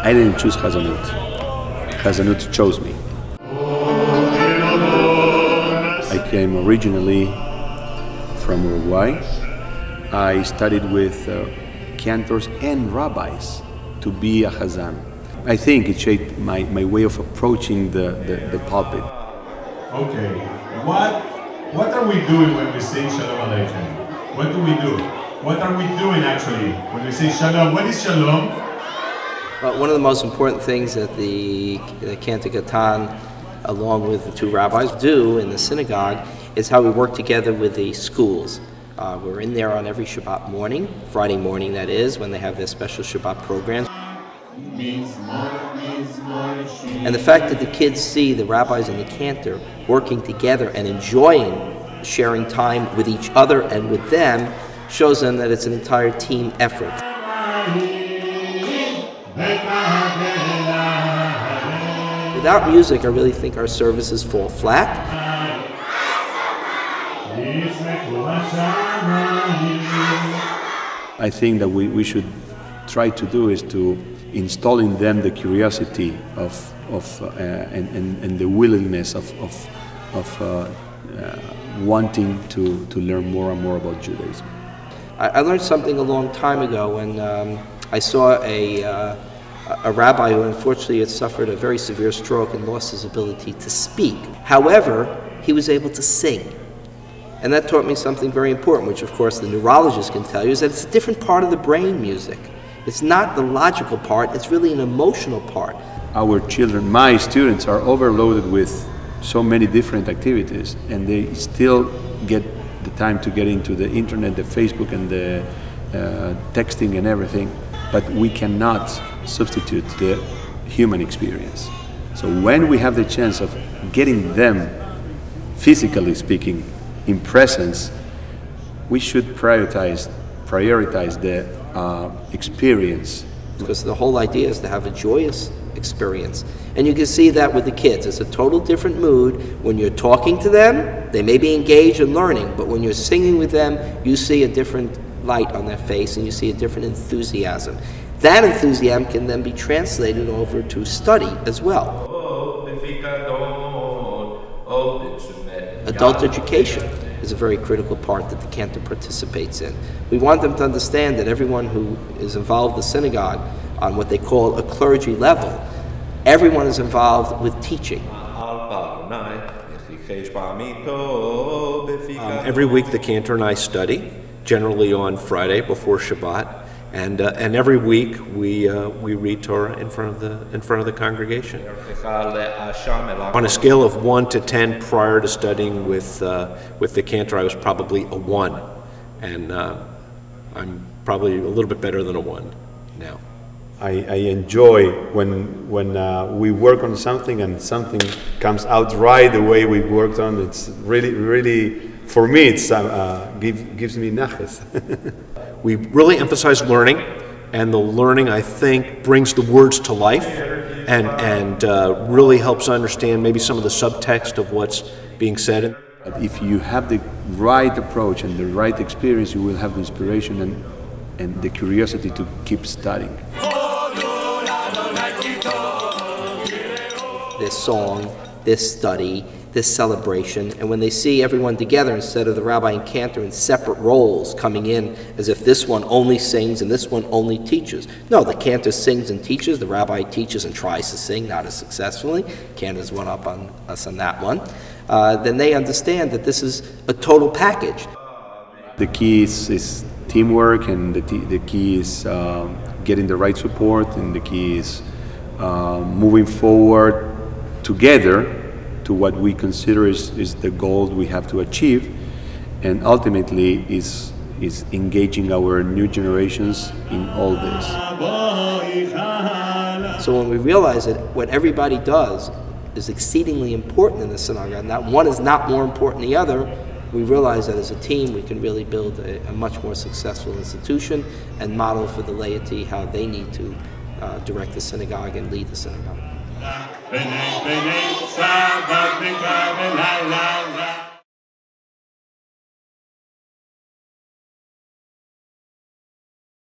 I didn't choose Hazanut. Hazanut chose me. I came originally from Uruguay. I studied with cantors and rabbis to be a Hazan. I think it shaped my way of approaching the pulpit. Okay, what are we doing when we sing Shalom Aleichem? What do we do? What are we doing actually when we say Shalom? What is Shalom? Well, one of the most important things that the Cantor Cattan, along with the two rabbis, do in the synagogue is how we work together with the schools. We're in there on every Shabbat morning, Friday morning that is, when they have their special Shabbat programs. And the fact that the kids see the rabbis and the cantor working together and enjoying sharing time with each other and with them shows them that it's an entire team effort. Without music, I really think our services fall flat. I think that we should try to do is to install in them the curiosity and the willingness of wanting to learn more and more about Judaism. I learned something a long time ago when I saw a rabbi who unfortunately had suffered a very severe stroke and lost his ability to speak. However, he was able to sing. And that taught me something very important, which of course the neurologist can tell you, is that it's a different part of the brain, music. It's not the logical part, it's really an emotional part. Our children, my students, are overloaded with so many different activities, and they still get the time to get into the internet, the Facebook, and the texting and everything, but we cannot substitute the human experience. So when we have the chance of getting them, physically speaking, in presence, we should prioritize the experience. Because the whole idea is to have a joyous experience. And you can see that with the kids. It's a total different mood. When you're talking to them, they may be engaged in learning, but when you're singing with them, you see a different light on their face and you see a different enthusiasm. That enthusiasm can then be translated over to study as well. Adult education is a very critical part that the cantor participates in. We want them to understand that everyone who is involved in the synagogue on what they call a clergy level, everyone is involved with teaching. Every week the cantor and I study, generally on Friday before Shabbat, and every week we read Torah in front of the congregation. On a scale of 1 to 10, prior to studying with the cantor, I was probably a 1, and I'm probably a little bit better than a 1 now. I enjoy when we work on something and something comes out right the way we worked on. It's really, for me, it's gives me naches. We really emphasize learning, and the learning, I think, brings the words to life and really helps understand maybe some of the subtext of what's being said. If you have the right approach and the right experience, you will have the inspiration and the curiosity to keep studying. This song, this study, this celebration, and when they see everyone together instead of the rabbi and cantor in separate roles coming in as if this one only sings and this one only teaches. No, the cantor sings and teaches, the rabbi teaches and tries to sing, not as successfully. Cantor's one up on us on that one. Then they understand that this is a total package. The key is teamwork, and the key is getting the right support, and the key is moving forward together to what we consider is the goal we have to achieve, and ultimately is engaging our new generations in all this. So when we realize that what everybody does is exceedingly important in the synagogue, and that one is not more important than the other, we realize that as a team we can really build a much more successful institution and model for the laity how they need to direct the synagogue and lead the synagogue.